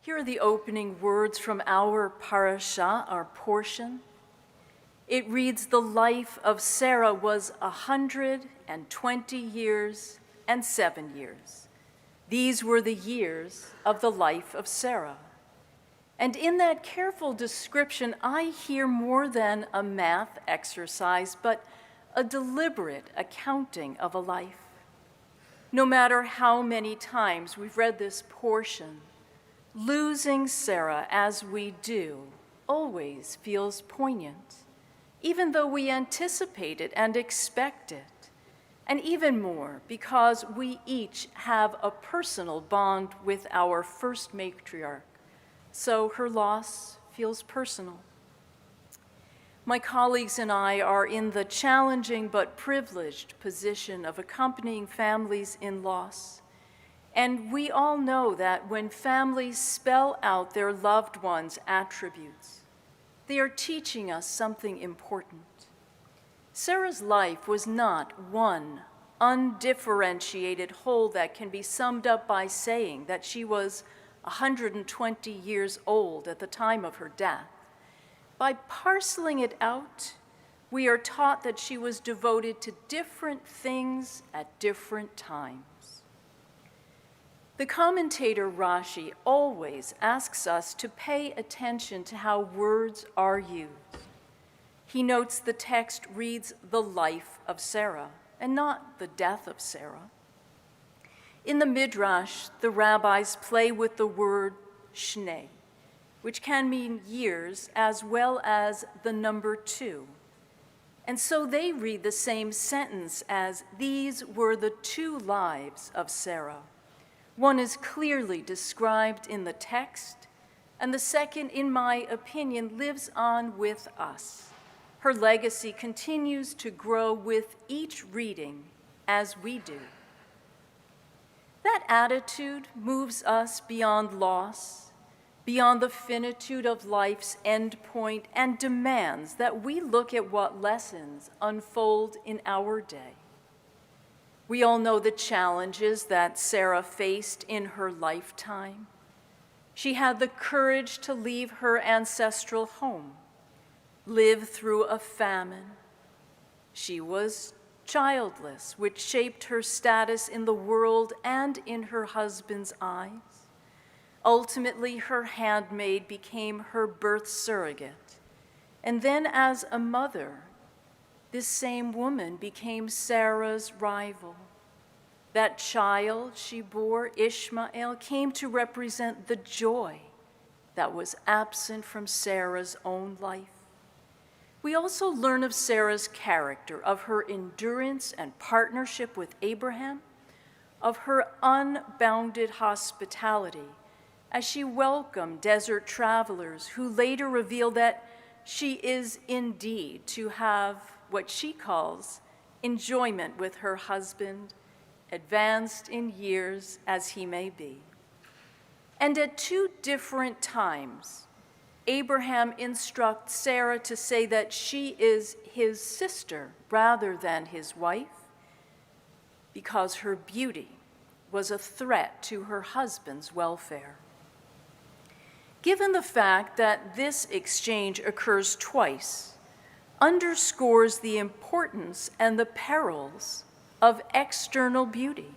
Here are the opening words from our parasha, our portion. It reads, "The life of Sarah was 120 years and 7 years. These were the years of the life of Sarah." And in that careful description, I hear more than a math exercise, but a deliberate accounting of a life. No matter how many times we've read this portion, losing Sarah as we do always feels poignant, even though we anticipate it and expect it, and even more because we each have a personal bond with our first matriarch, so her loss feels personal. My colleagues and I are in the challenging but privileged position of accompanying families in loss. And we all know that when families spell out their loved ones' attributes, they are teaching us something important. Sarah's life was not one undifferentiated whole that can be summed up by saying that she was 120 years old at the time of her death. By parceling it out, we are taught that she was devoted to different things at different times. The commentator Rashi always asks us to pay attention to how words are used. He notes the text reads the life of Sarah and not the death of Sarah. In the Midrash, the rabbis play with the word shnei, which can mean years as well as the number 2. And so they read the same sentence as, "These were the 2 lives of Sarah." One is clearly described in the text, and the second, in my opinion, lives on with us. Her legacy continues to grow with each reading as we do. That attitude moves us beyond loss, beyond the finitude of life's end point, and demands that we look at what lessons unfold in our day. We all know the challenges that Sarah faced in her lifetime. She had the courage to leave her ancestral home, live through a famine. She was childless, which shaped her status in the world and in her husband's eyes. Ultimately, her handmaid became her birth surrogate. And then as a mother, this same woman became Sarah's rival. That child she bore, Ishmael, came to represent the joy that was absent from Sarah's own life. We also learn of Sarah's character, of her endurance and partnership with Abraham, of her unbounded hospitality as she welcomed desert travelers who later reveal that she is indeed to have what she calls enjoyment with her husband, advanced in years as he may be. And at 2 different times, Abraham instructs Sarah to say that she is his sister rather than his wife, because her beauty was a threat to her husband's welfare. Given the fact that this exchange occurs twice, underscores the importance and the perils of external beauty.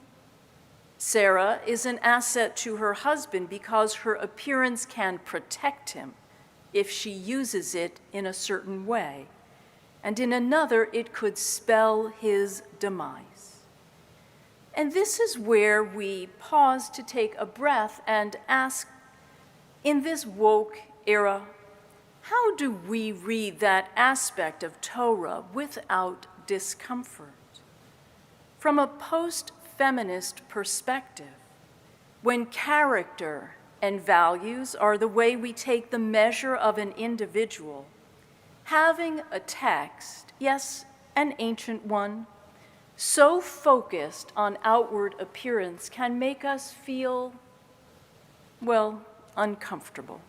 Sarah is an asset to her husband because her appearance can protect him if she uses it in a certain way, and in another it could spell his demise. And this is where we pause to take a breath and ask, in this woke era, how do we read that aspect of Torah without discomfort? From a post-feminist perspective, when character and values are the way we take the measure of an individual, having a text, yes, an ancient one, so focused on outward appearance can make us feel, well, uncomfortable.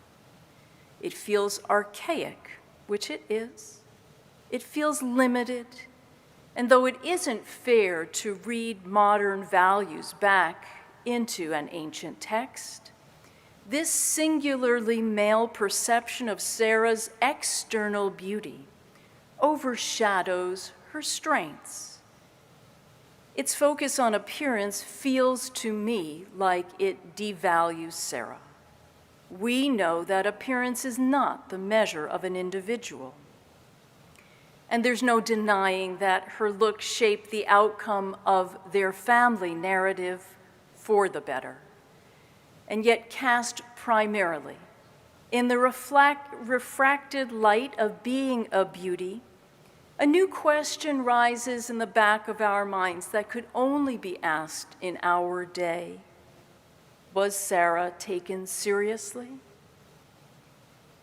It feels archaic, which it is. It feels limited. And though it isn't fair to read modern values back into an ancient text, this singularly male perception of Sarah's external beauty overshadows her strengths. Its focus on appearance feels to me like it devalues Sarah. We know that appearance is not the measure of an individual. And there's no denying that her look shaped the outcome of their family narrative for the better, and yet cast primarily in the refracted light of being a beauty. A new question rises in the back of our minds that could only be asked in our day. Was Sarah taken seriously?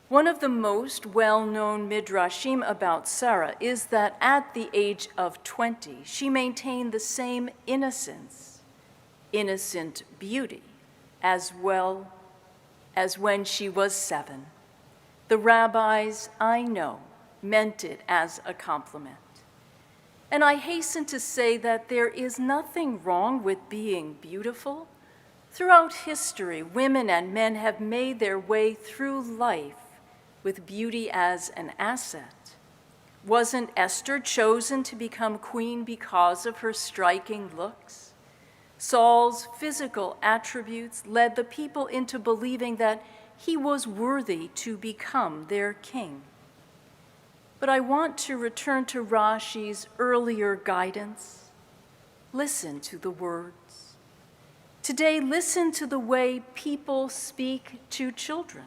One of the most well-known midrashim about Sarah is that at the age of 20, she maintained the same innocence, innocent beauty, as well as when she was 7. The rabbis, I know, meant it as a compliment. And I hasten to say that there is nothing wrong with being beautiful. Throughout history, women and men have made their way through life with beauty as an asset. Wasn't Esther chosen to become queen because of her striking looks? Saul's physical attributes led the people into believing that he was worthy to become their king. But I want to return to Rashi's earlier guidance. Listen to the words. Today, listen to the way people speak to children.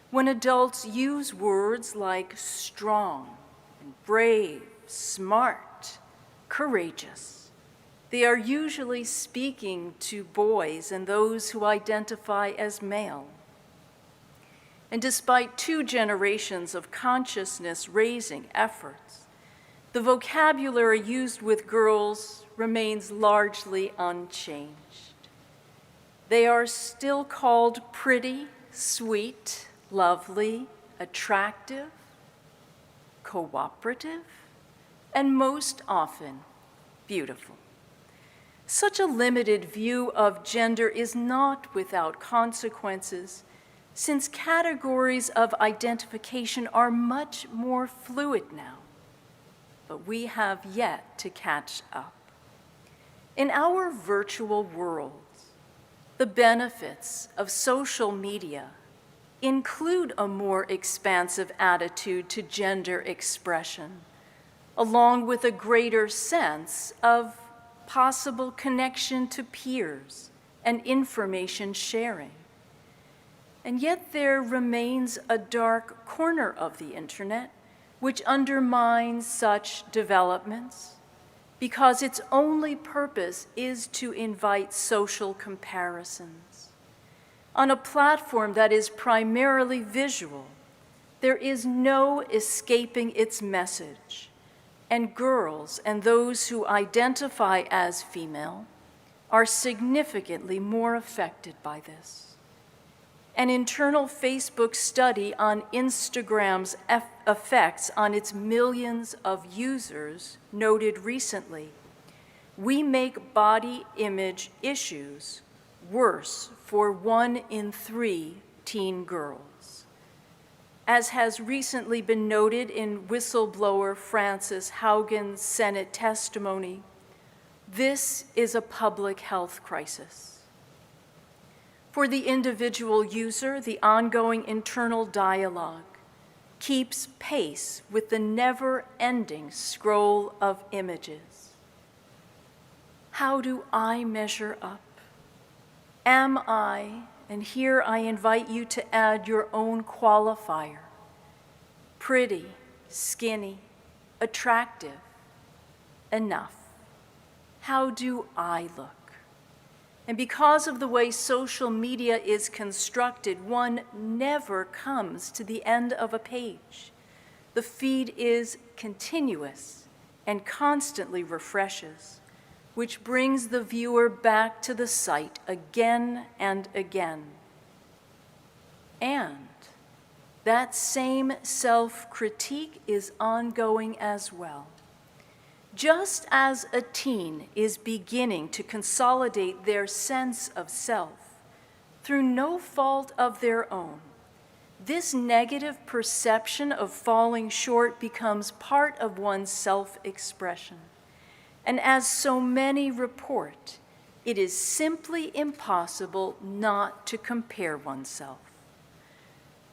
When adults use words like strong, and brave, smart, courageous, they are usually speaking to boys and those who identify as male. And despite 2 generations of consciousness-raising efforts, the vocabulary used with girls remains largely unchanged. They are still called pretty, sweet, lovely, attractive, cooperative, and most often, beautiful. Such a limited view of gender is not without consequences, since categories of identification are much more fluid now, but we have yet to catch up. In our virtual worlds, the benefits of social media include a more expansive attitude to gender expression, along with a greater sense of possible connection to peers and information sharing. And yet there remains a dark corner of the internet which undermines such developments because its only purpose is to invite social comparisons. On a platform that is primarily visual, there is no escaping its message, and girls and those who identify as female are significantly more affected by this. An internal Facebook study on Instagram's effects on its millions of users noted recently, we make body image issues worse for 1 in 3 teen girls. As has recently been noted in whistleblower Frances Haugen's Senate testimony, this is a public health crisis. For the individual user, the ongoing internal dialogue keeps pace with the never-ending scroll of images. How do I measure up? Am I, and here I invite you to add your own qualifier, pretty, skinny, attractive, enough? How do I look? And because of the way social media is constructed, one never comes to the end of a page. The feed is continuous and constantly refreshes, which brings the viewer back to the site again and again. And that same self-critique is ongoing as well. Just as a teen is beginning to consolidate their sense of self, through no fault of their own, this negative perception of falling short becomes part of one's self-expression. And as so many report, it is simply impossible not to compare oneself.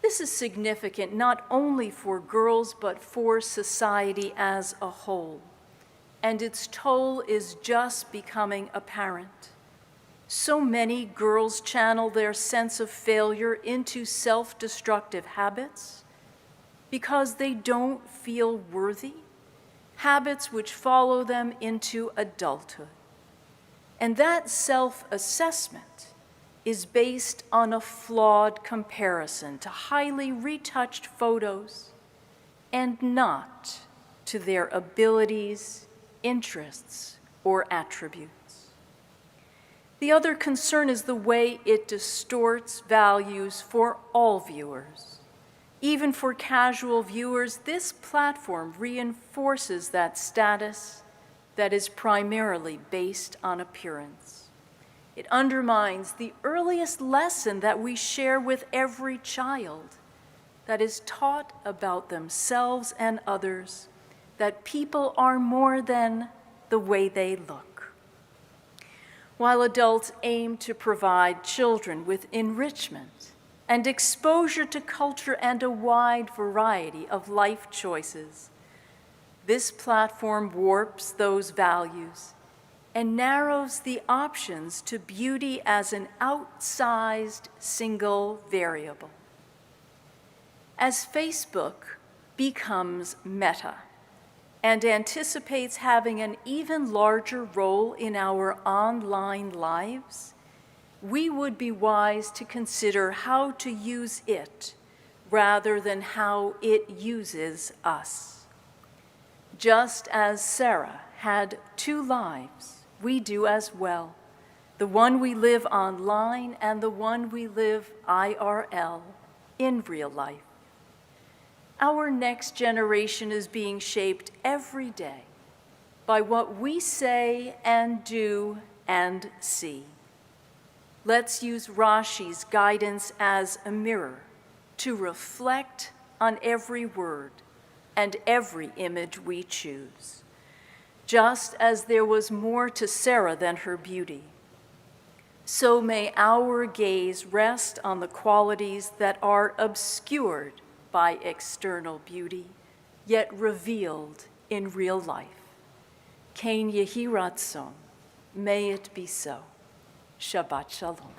This is significant not only for girls, but for society as a whole. And its toll is just becoming apparent. So many girls channel their sense of failure into self-destructive habits because they don't feel worthy, habits which follow them into adulthood. And that self-assessment is based on a flawed comparison to highly retouched photos and not to their abilities, interests, or attributes. The other concern is the way it distorts values for all viewers. Even for casual viewers, this platform reinforces that status that is primarily based on appearance. It undermines the earliest lesson that we share with every child, that is taught about themselves and others, that people are more than the way they look. While adults aim to provide children with enrichment and exposure to culture and a wide variety of life choices, this platform warps those values and narrows the options to beauty as an outsized single variable. As Facebook becomes Meta and anticipates having an even larger role in our online lives, we would be wise to consider how to use it rather than how it uses us. Just as Sarah had two lives, we do as well, the one we live online and the one we live IRL, in real life. Our next generation is being shaped every day by what we say and do and see. Let's use Rashi's guidance as a mirror to reflect on every word and every image we choose. Just as there was more to Sarah than her beauty, so may our gaze rest on the qualities that are obscured by external beauty, yet revealed in real life. Ken Yehi Ratzon, may it be so. Shabbat Shalom.